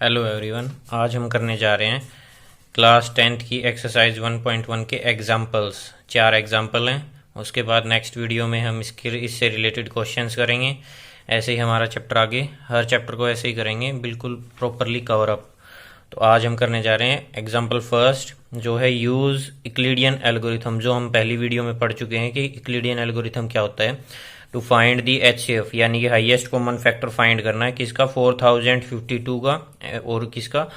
Hello everyone. आज हम करने जा रहे हैं क्लास 10th की एक्सरसाइज 1.1 के एग्जाम्पल्स। 4 एग्जाम्पल हैं। उसके बाद नेक्स्ट वीडियो में हम इससे रिलेटेड क्वेश्चंस करेंगे। ऐसे ही हमारा चैप्टर आगे, हर चैप्टर को ऐसे ही करेंगे, बिल्कुल प्रॉपरली कवर अप। तो आज हम करने जा रहे हैं एग्जाम्पल फर्स्ट, जो है यूज़ इक्लिडियन एल्गोरिथम, जो हम पहली वीडियो में पढ़ चुके हैं कि इक्लिडियन एल्गोरिथम क्या होता है। टू फाइंड दी HCF यानी कि हाईएस्ट कॉमन फैक्टर फाइंड करना है, किसका 4052 का और किसका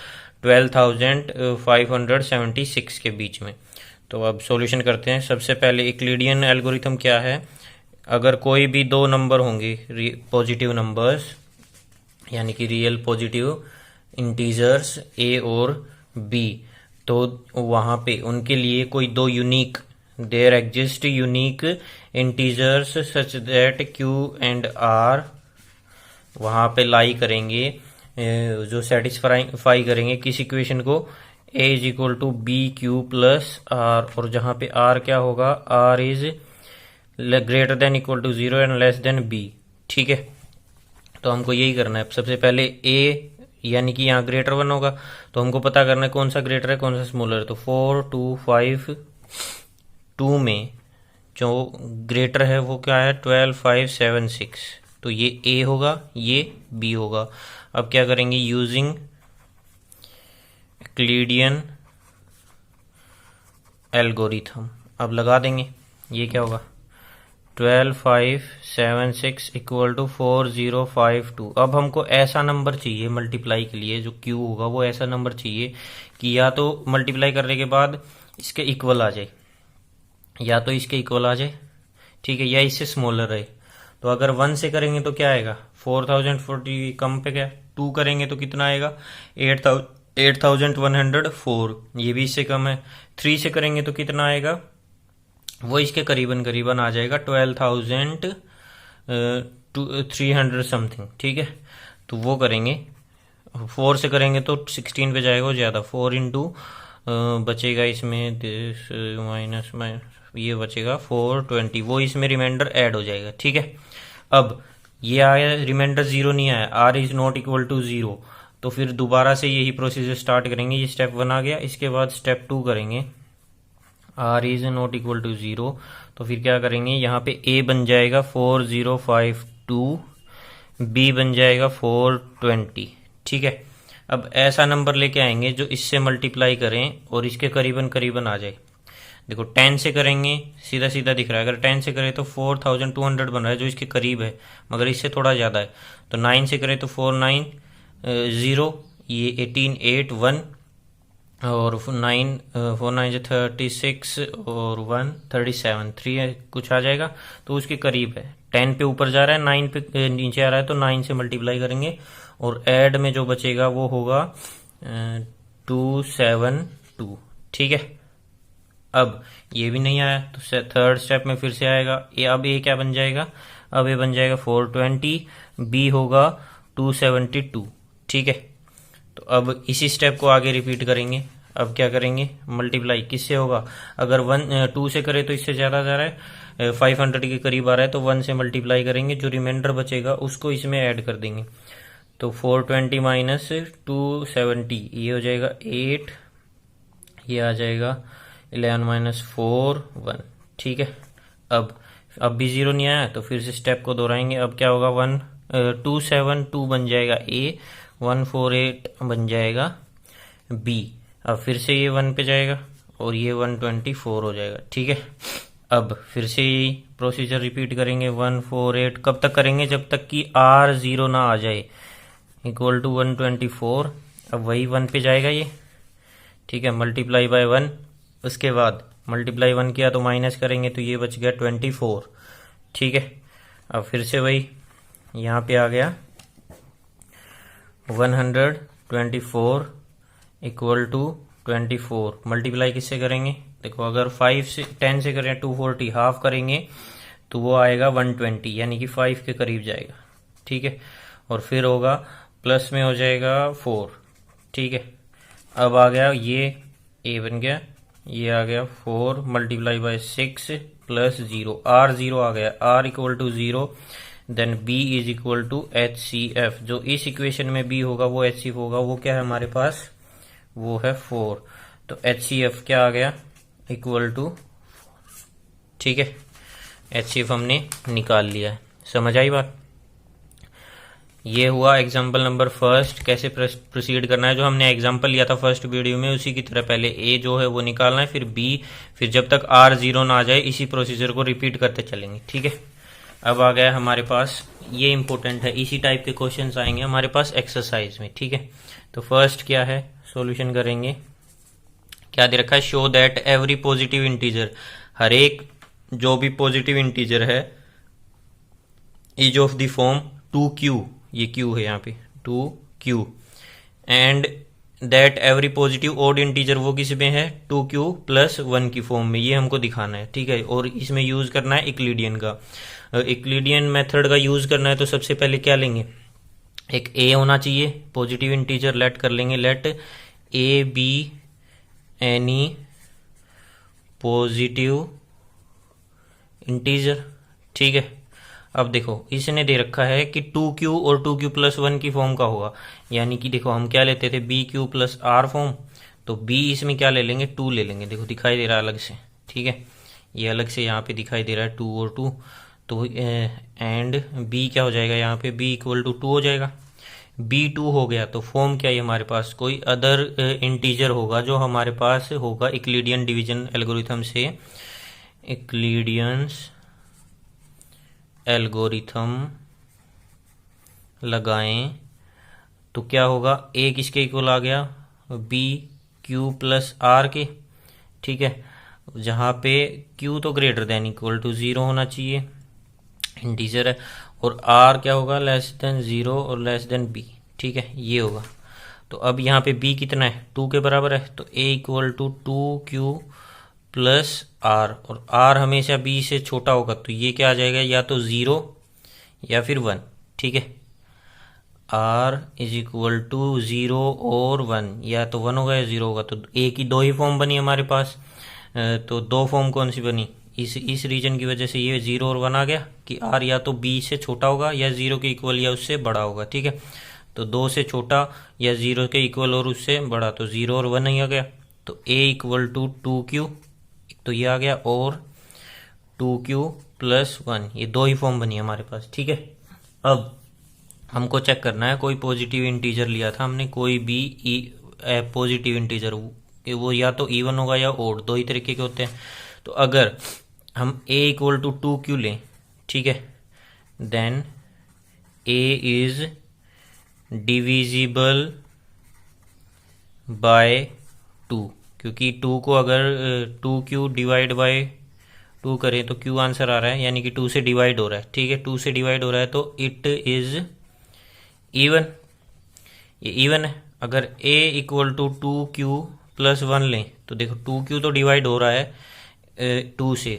12576 के बीच में। तो अब सॉल्यूशन करते हैं। सबसे पहले इक्लिडियन एल्गोरिथम क्या है। अगर कोई भी दो नंबर होंगे पॉजिटिव नंबर्स, यानी कि रियल पॉजिटिव इंटीजर्स ए और बी, तो वहाँ पे उनके लिए कोई दो unique, there exist unique integers such that Q and R वहाँ पे लाई करेंगे, जो सेटिस्फाई करेंगे किस इक्वेशन को, A is equal to B Q plus R, और जहाँ पे आर क्या होगा, R is greater than equal to 0 and less than B. ठीक है, तो हमको यही करना है। सबसे पहले ए यानी कि यहाँ ग्रेटर 1 होगा, तो हमको पता करना है कौन सा ग्रेटर है कौन सा स्मॉलर है। तो 4 2 5 2 में जो ग्रेटर है वो क्या है, 12 5 7 6। तो ये ए होगा, ये बी होगा। अब क्या करेंगे, यूजिंग यूक्लिडियन एल्गोरिथम अब लगा देंगे। ये क्या होगा, 12 5 7 6 इक्वल टू 4052। अब हमको ऐसा नंबर चाहिए मल्टीप्लाई के लिए, जो क्यू होगा वो ऐसा नंबर चाहिए कि या तो मल्टीप्लाई करने के बाद इसके इक्वल आ जाए, या तो इसके इक्वल आ जाए, ठीक है, या इससे स्मॉलर रहे। तो अगर 1 से करेंगे तो क्या आएगा, 4040, कम पे क्या 2 करेंगे तो कितना आएगा, 8104। ये भी इससे कम है। 3 से करेंगे तो कितना आएगा, वो इसके करीबन करीबन आ जाएगा 12,300 समथिंग। ठीक है, तो वो करेंगे। 4 से करेंगे तो 16 पे जाएगा वो ज़्यादा, 4 इंटू बचेगा इसमें माइनस ये बचेगा 420, वो इसमें रिमाइंडर ऐड हो जाएगा। ठीक है, अब ये आया रिमाइंडर 0 नहीं आया, R is not equal to 0, तो फिर दोबारा से यही प्रोसीजर स्टार्ट करेंगे। ये स्टेप 1 आ गया, इसके बाद स्टेप 2 करेंगे, R is not equal to 0। तो फिर क्या करेंगे, यहाँ पे ए बन जाएगा 4052, बी बन जाएगा 420। ठीक है, अब ऐसा नंबर लेके आएंगे जो इससे मल्टीप्लाई करें और इसके करीबन करीबन आ जाए। देखो 10 से करेंगे, सीधा सीधा दिख रहा है, अगर 10 से करें तो 4200 बन रहा है, जो इसके करीब है, मगर इससे थोड़ा ज़्यादा है। तो 9 से करें तो 490, ये 18 8 1, और 9 4 9 से 36 और 1 37, 3 कुछ आ जाएगा, तो उसके करीब है। 10 पे ऊपर जा रहा है, 9 पे नीचे आ रहा है, तो 9 से मल्टीप्लाई करेंगे और ऐड में जो बचेगा वो होगा 272। ठीक है, अब ये भी नहीं आया तो थर्ड स्टेप में फिर से आएगा ये। अब ये क्या बन जाएगा, अब ये बन जाएगा 420, बी होगा 272। ठीक है, तो अब इसी स्टेप को आगे रिपीट करेंगे। अब क्या करेंगे, मल्टीप्लाई किससे होगा, अगर 2 से करे तो इससे ज़्यादा जा रहा है, 500 के करीब आ रहा है, तो 1 से मल्टीप्लाई करेंगे, जो रिमाइंडर बचेगा उसको इसमें ऐड कर देंगे। तो 420 माइनस 270, ये हो जाएगा 8, ये आ जाएगा 11 माइनस 4 1। ठीक है, अब भी 0 नहीं आया, तो फिर से स्टेप को दोहराएंगे। अब क्या होगा, 272 बन जाएगा ए, 148 बन जाएगा बी। अब फिर से ये 1 पे जाएगा और ये 124 हो जाएगा। ठीक है, अब फिर से यही प्रोसीजर रिपीट करेंगे। 148 कब तक करेंगे, जब तक कि आर 0 ना आ जाए, इक्वल टू 124। अब वही 1 पे जाएगा ये। ठीक है, मल्टीप्लाई बाय 1, उसके बाद मल्टीप्लाई 1 किया तो माइनस करेंगे, तो ये बच गया 24। ठीक है, अब फिर से वही यहाँ पे आ गया 124 इक्वल टू 24। मल्टीप्लाई किससे करेंगे, देखो अगर 5 से 10 से करें 240, हाफ करेंगे तो वो आएगा 120, यानी कि 5 के करीब जाएगा। ठीक है, और फिर होगा प्लस में हो जाएगा 4। ठीक है, अब आ गया ये ए बन गया, ये आ गया 4 मल्टीप्लाई बाय 6 प्लस 0, आर 0 आ गया, R equal to 0, then b is equal to HCF। जो इस इक्वेशन में b होगा वो HCF होगा, वो क्या है हमारे पास, वो है 4। तो HCF क्या आ गया, इक्वल टू, ठीक है, HCF हमने निकाल लिया है। समझ आई बात। ये हुआ एग्जाम्पल नंबर फर्स्ट। कैसे प्रोसीड करना है, जो हमने एग्जाम्पल लिया था फर्स्ट वीडियो में उसी की तरह पहले ए जो है वो निकालना है, फिर बी, फिर जब तक आर 0 ना आ जाए इसी प्रोसीजर को रिपीट करते चलेंगे। ठीक है, अब आ गया हमारे पास, ये इंपॉर्टेंट है, इसी टाइप के क्वेश्चंस आएंगे हमारे पास एक्सरसाइज में। ठीक है, तो फर्स्ट क्या है, सॉल्यूशन करेंगे। क्या दे रखा है, show that every positive integer, हर एक जो भी पॉजिटिव इंटीजर है, is of the form 2q, ये q है यहाँ पे 2q, and that every positive odd integer वो किस में है, 2q प्लस 1 की फॉर्म में, ये हमको दिखाना है। ठीक है, और इसमें यूज करना है इक्लिडियन का, इक्लिडियन मेथड का यूज करना है। तो सबसे पहले क्या लेंगे, एक a होना चाहिए पॉजिटिव इंटीजर, लेट कर लेंगे, let a be any positive integer. ठीक है, अब देखो इसने दे रखा है कि 2q और 2q प्लस 1 की फॉर्म का होगा, यानी कि देखो हम क्या लेते थे, bq प्लस r फॉर्म, तो b इसमें क्या ले लेंगे, 2 ले लेंगे। देखो दिखाई दे रहा है अलग से, ठीक है, ये अलग से यहाँ पे दिखाई दे रहा है 2 और 2, तो एंड b क्या हो जाएगा यहाँ पे, b इक्वल टू 2 हो जाएगा। b 2 हो गया तो फॉर्म क्या है हमारे पास, कोई अदर इंटीजर होगा जो हमारे पास होगा इक्लिडियन डिवीजन एल्गोरिथम से, इक्लिडियंस एल्गोरिथम लगाएं तो क्या होगा, a किसके इक्वल आ गया, b q प्लस r के। ठीक है, जहाँ पे q तो ग्रेटर देन इक्वल टू 0 होना चाहिए, इंटीजर है, और r क्या होगा, लेस देन 0 और लेस देन b। ठीक है, ये होगा। तो अब यहाँ पे b कितना है, 2 के बराबर है, तो a equal to 2q plus r, और r हमेशा b से छोटा होगा, तो ये क्या आ जाएगा, या तो 0 या फिर 1। ठीक है, r इज इक्वल टू 0 और 1, या तो 1 होगा या 0 होगा। तो a की 2 ही फॉर्म बनी हमारे पास, तो 2 फॉर्म कौन सी बनी, इस रीजन की वजह से ये 0 और 1 आ गया कि r या तो b से छोटा होगा या 0 के इक्वल या उससे बड़ा होगा। ठीक है, तो 2 से छोटा या 0 के इक्वल और उससे बड़ा, तो 0 और 1 नहीं आ गया, तो a इक्वल टू 2q, तो ये आ गया, और 2q प्लस 1, ये 2 ही फॉर्म बनी हमारे पास। ठीक है, अब हमको चेक करना है, कोई पॉजिटिव इंटीजर लिया था हमने, कोई भी पॉजिटिव इंटीजर, वो या तो इवन होगा या ओड, 2 ही तरीके के होते हैं। तो अगर हम a इक्वल टू 2q लें, ठीक है, then a is divisible by 2, क्योंकि 2 को अगर 2q डिवाइड बाय 2 करें तो q आंसर आ रहा है, यानी कि 2 से डिवाइड हो रहा है। ठीक है, 2 से डिवाइड हो रहा है तो इट इज इवन, ये इवन है। अगर a equal to 2q plus 1 लें तो देखो 2q तो डिवाइड हो रहा है 2 से,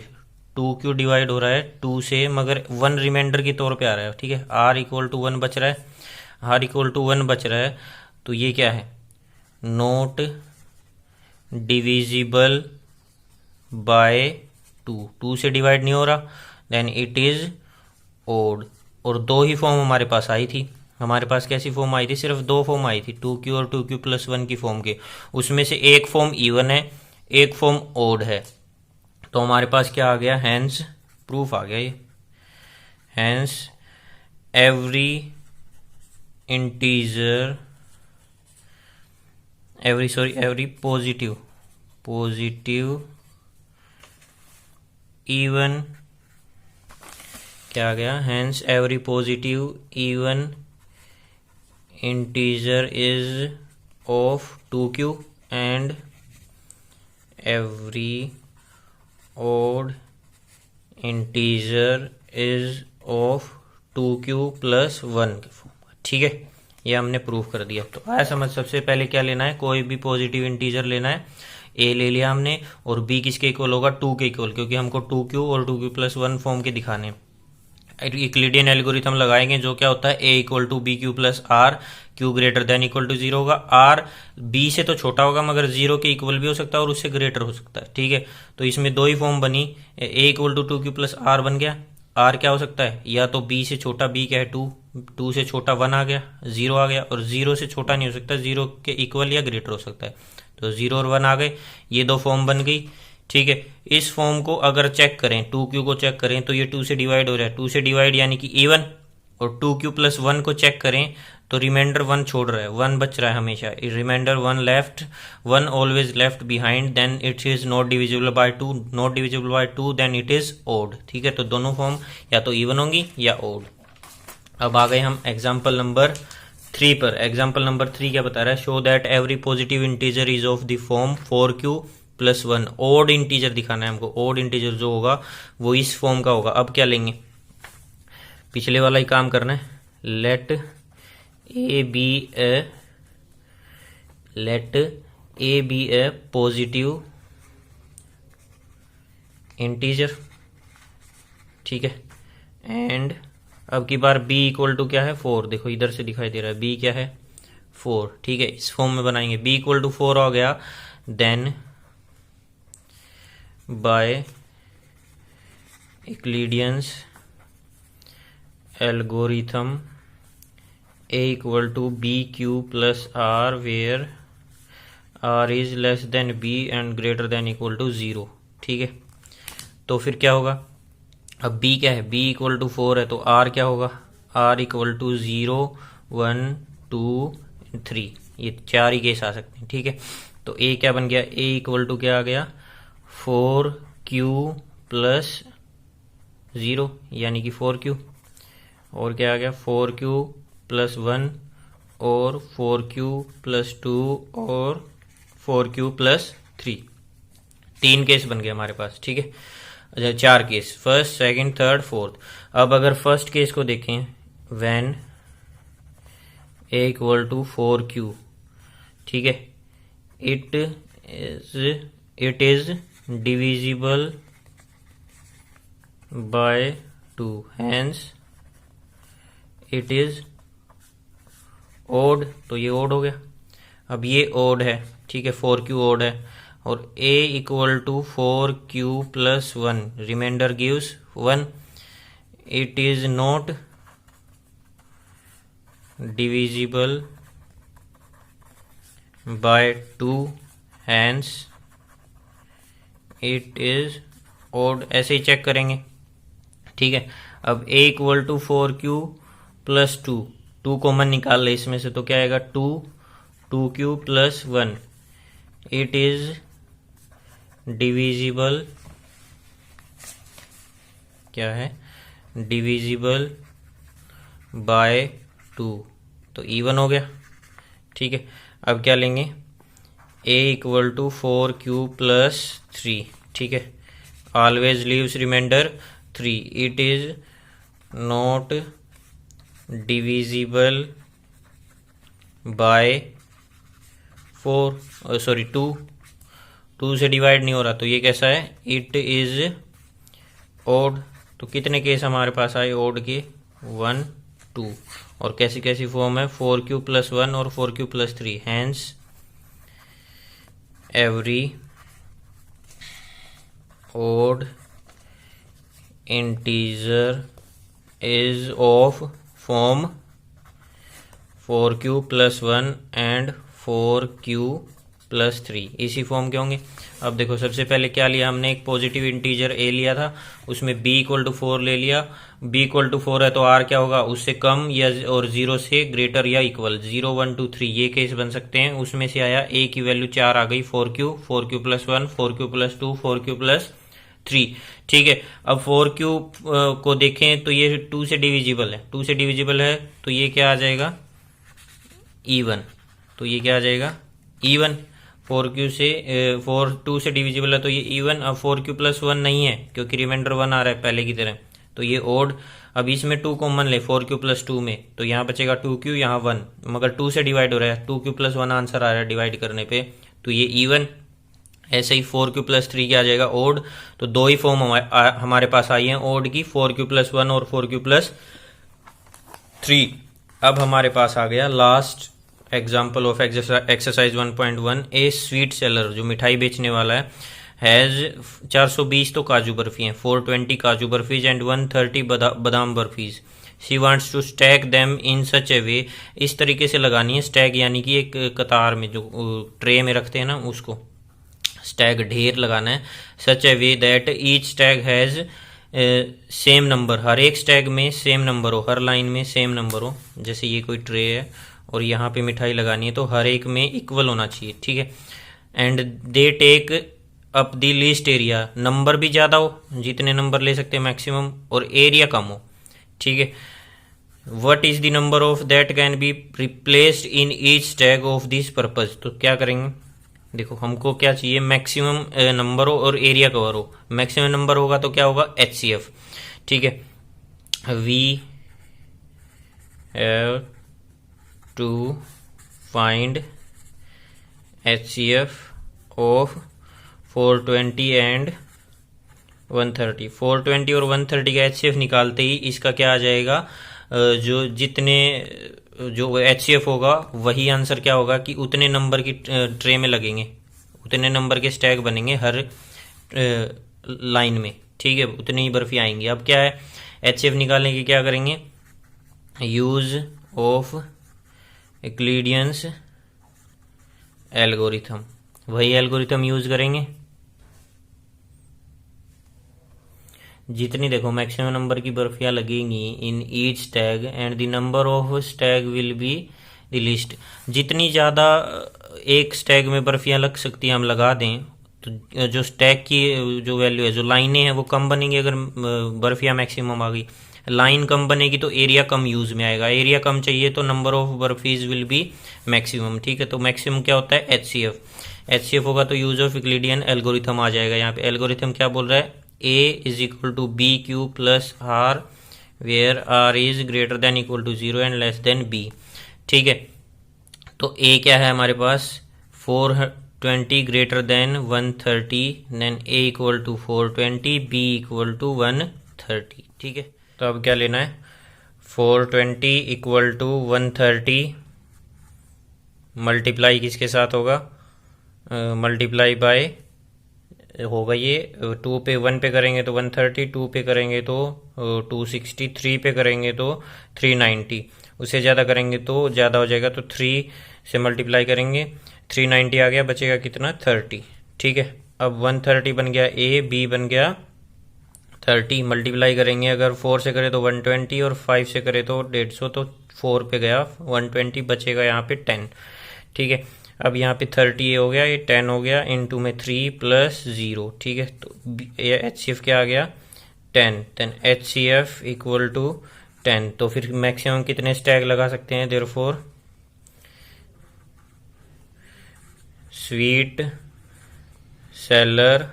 2q डिवाइड हो रहा है 2 से, मगर 1 रिमाइंडर के तौर पे आ रहा है। ठीक है, r इक्वल टू 1 बच रहा है, r इक्वल टू 1 बच रहा है, तो ये क्या है, नॉट डिविजिबल बाय 2, 2 से डिवाइड नहीं हो रहा, देन इट इज ओड। और 2 ही फॉर्म हमारे पास आई थी, हमारे पास कैसी फॉर्म आई थी, सिर्फ 2 फॉर्म आई थी, 2q और 2q प्लस 1 की फॉर्म के, उसमें से एक फॉर्म इवन है, एक फॉर्म ओड है। तो हमारे पास क्या आ गया, हैंस प्रूफ आ गया, ये hence every integer, every positive even, क्या आ गया, hence every positive even integer is of 2q and every odd integer is of 2q plus 1 के फॉर्म। ठीक है, ये हमने प्रूफ कर दिया। तो आया समझ। सबसे पहले क्या लेना है, कोई भी पॉजिटिव इंटीजर लेना है, a ले लिया हमने, और b किसके इक्वल होगा, 2 के इक्वल, क्योंकि हमको 2q और 2q प्लस 1 फॉर्म के दिखाने। इक्लिडियन एल्गोरिथम लगाएंगे, जो क्या होता है, a equal to B Q plus r, q greater than equal to 0 होगा, r b से तो छोटा होगा मगर 0 के इक्वल भी हो सकता है और उससे ग्रेटर हो सकता है। ठीक है, तो इसमें 2 ही फॉर्म बनी, a equal to 2q plus r बन गया। आर क्या हो सकता है, या तो बी से छोटा, बी क्या है 2, 2 से छोटा 1 आ गया, 0 आ गया, और 0 से छोटा नहीं हो सकता, 0 के इक्वल या ग्रेटर हो सकता है। तो 0 और 1 आ गए, ये दो फॉर्म बन गई। ठीक है, इस फॉर्म को अगर चेक करें, 2q को चेक करें तो ये 2 से डिवाइड हो रहा है, 2 से डिवाइड यानी कि इवन, और 2q प्लस 1 को चेक करें तो रिमाइंडर 1 छोड़ रहा है, 1 बच रहा है हमेशा, reminder 1 left, 1 always left behind, then it is not divisible by 2, not divisible by 2 then it is odd. ठीक है, तो दोनों फॉर्म या तो इवन होंगी या ओड। अब आ गए हम एग्जाम्पल नंबर 3 पर। एग्जाम्पल नंबर 3 क्या बता रहा है, show that every positive integer is of the form 4q plus 1। Odd integer दिखाना है हमको, ओड इंटीजर जो होगा वो इस फॉर्म का होगा। अब क्या लेंगे, पिछले वाला ही काम करना है, let A be a positive integer. ठीक है, एंड अब की बार b इक्वल टू क्या है 4, देखो इधर से दिखाई दे रहा है, b क्या है 4। ठीक है, इस फॉर्म में बनाएंगे, b इक्वल टू 4 हो गया, then by Euclidean's algorithm a equal to B Q plus R where r is less than b and greater than equal to 0। ठीक है, तो फिर क्या होगा, अब b क्या है, b इक्वल टू 4 है, तो r क्या होगा, r इक्वल टू 0 1 2 3, ये 4 ही केस आ सकते हैं। ठीक है, तो a क्या बन गया, a इक्वल टू क्या आ गया 4q प्लस 0 यानी कि 4q, और क्या आ गया 4q प्लस 1 और 4q प्लस 2 और 4q प्लस 3, 3 केस बन गए हमारे पास। ठीक है, अच्छा 4 case, first second third fourth. अब अगर फर्स्ट केस को देखें, when a equal to 4q, ठीक है, it is divisible by 2, hence it is odd, तो ये ओड हो गया। अब ये ओड है, ठीक है, 4q ओड है, और a equal to 4q plus 1, reminder gives 1, it is not divisible by 2, hence it is odd. ऐसे ही चेक करेंगे। ठीक है, अब a equal to 4q plus 2, 2 common निकाल ले इसमें से, तो क्या आएगा 2q plus 1, it is divisible, क्या है, डिविजिबल बाय 2, तो इवन हो गया। ठीक है, अब क्या लेंगे, a equal to 4q plus 3, ठीक है, always leaves reminder 3, it is not divisible by 2 से डिवाइड नहीं हो रहा, तो ये कैसा है, इट इज ओड। तो कितने केस हमारे पास आए ओड के, 1 2, और कैसी कैसी फॉर्म है 4q प्लस 1 और 4q plus 3, hence every odd integer is of form 4q plus 1 and 4q plus 3, इसी फॉर्म के होंगे। अब देखो, सबसे पहले क्या लिया हमने, एक पॉजिटिव इंटीजर a लिया था, उसमें b इक्वल टू 4 ले लिया, b इक्वल टू 4 है तो r क्या होगा, उससे कम या और 0 से ग्रेटर या इक्वल, 0 1 2 3 ये केस बन सकते हैं। उसमें से आया a की वैल्यू 4 आ गई, 4q plus 1, 4q plus 2, 4q plus 3। ठीक है, अब 4q को देखें तो ये 2 से डिविजिबल है, 2 से डिविजिबल है तो ये क्या आ जाएगा, इवन, तो ये क्या आ जाएगा, इवन। 4q से 2 से डिविजिबल है तो ये इवन। अब 4q प्लस 1 नहीं है क्योंकि रिमाइंडर 1 आ रहा है पहले की तरह, तो ये ओड। अब इसमें 2 कॉमन ले 4q प्लस 2 में, तो यहाँ बचेगा 2q, यहाँ 1, मगर 2 से डिवाइड हो रहा है, 2q प्लस 1 आंसर आ रहा है डिवाइड करने पे, तो ये इवन। ऐसे ही 4q प्लस 3 क्या आ जाएगा, ओड। तो 2 ही फॉर्म हमारे पास आई हैं ओड की, 4q प्लस 1 और 4q प्लस 3। अब हमारे पास आ गया last example of exercise 1.1, A sweet seller, जो मिठाई बेचने वाला है, हैज़ 420 तो काजू बर्फी हैं, 420 काजू बर्फीज and 130 badam barfis. She wants to stack them in such a way, इस तरीके से लगानी है। स्टैक यानी कि एक कतार में, जो ट्रे में रखते हैं ना, उसको स्टैक ढेर लगाना है। Such a way that each stack has same number, हर एक स्टैक में सेम नंबर हो, हर लाइन में सेम नंबर हो। जैसे ये कोई ट्रे है और यहाँ पे मिठाई लगानी है तो हर एक में इक्वल होना चाहिए, ठीक है। And they take up the least area, number भी ज़्यादा हो, जितने नंबर ले सकते हैं मैक्सिमम, और एरिया कम हो, ठीक है। What is the number of that can be replaced in each stack of this purpose, तो क्या करेंगे, देखो हमको क्या चाहिए, मैक्सिमम नंबर हो और एरिया कवर हो। मैक्सिमम नंबर होगा तो क्या होगा, HCF, ठीक है। We have to find HCF of 420 and 130। 420 और 130 का HCF निकालते ही इसका क्या आ जाएगा, जो जितने जो HCF होगा वही आंसर क्या होगा कि उतने नंबर की ट्रे में लगेंगे, उतने नंबर के स्टैक बनेंगे हर लाइन में, ठीक है, उतनी ही बर्फी आएंगी। अब क्या है, HCF निकालने की क्या करेंगे, यूज ऑफ यूक्लिडियंस एल्गोरिथम, वही एल्गोरिथम यूज करेंगे। जितनी देखो मैक्सिमम नंबर की बर्फियां लगेंगी in each Stag and the number of Stag will be the list, जितनी ज़्यादा एक स्टैग में बर्फियां लग सकती हैं हम लगा दें, तो जो स्टैग की जो वैल्यू है, जो लाइनें हैं वो कम बनेंगी। अगर बर्फियां मैक्सिमम आ गई, लाइन कम बनेगी तो एरिया कम यूज में आएगा, एरिया कम चाहिए तो number of barfis will be maximum, ठीक है। तो मैक्सिमम क्या होता है, HCF होगा तो यूज ऑफ यूक्लिडियन एल्गोरिथम आ जाएगा। यहाँ पे एल्गोरिथम क्या बोल रहा है, A is equal to B Q plus R, where R is greater than equal to 0 and less than B, ठीक है। तो A क्या है हमारे पास, 420 greater than 130, then A equal to 420, B equal to 130, ठीक है। तो अब क्या लेना है, 420 इक्वल टू 130 मल्टीप्लाई किसके साथ होगा, मल्टीप्लाई बाय होगा ये 2 पे 1 पे करेंगे तो 130, 2 पे करेंगे तो 260, 3 पे करेंगे तो 390, उससे ज़्यादा करेंगे तो ज़्यादा हो जाएगा, तो 3 से मल्टीप्लाई करेंगे, 390 आ गया, बचेगा कितना 30, ठीक है। अब 130 बन गया A, B बन गया 30, मल्टीप्लाई करेंगे, अगर 4 से करें तो 120 और 5 से करें तो 150, तो 4 पे गया 120, बचेगा यहाँ पे 10, ठीक है। अब यहाँ पे 30 हो गया, ये 10 हो गया, इनटू में 3 प्लस 0, ठीक है। तो ये HCF क्या आ गया 10, देन HCF इक्वल टू 10। तो फिर मैक्सिमम कितने स्टैक लगा सकते हैं, therefore sweet seller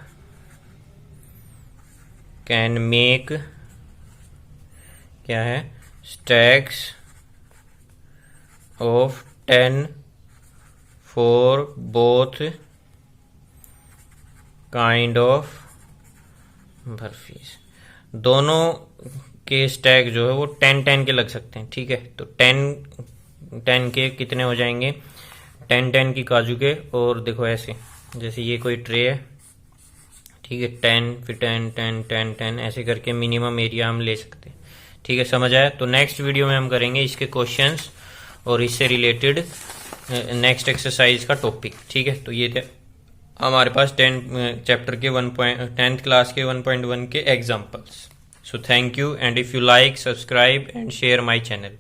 can make क्या है, stacks of 10 for both kind of barfis, दोनों के स्टैक जो है वो 10-10 के लग सकते हैं, ठीक है। तो 10 के कितने हो जाएंगे, 10 की काजू के, और देखो ऐसे, जैसे ये कोई ट्रे है, ठीक है, 10 फिर 10 ऐसे करके मिनिमम एरिया हम ले सकते हैं, ठीक है। समझ आया। तो नेक्स्ट वीडियो में हम करेंगे इसके क्वेश्चंस और इससे रिलेटेड नेक्स्ट एक्सरसाइज का टॉपिक, ठीक है। तो ये थे हमारे पास 10 चैप्टर के 10th क्लास के 1.1 के examples. So thank you, and if you like, subscribe and share my channel.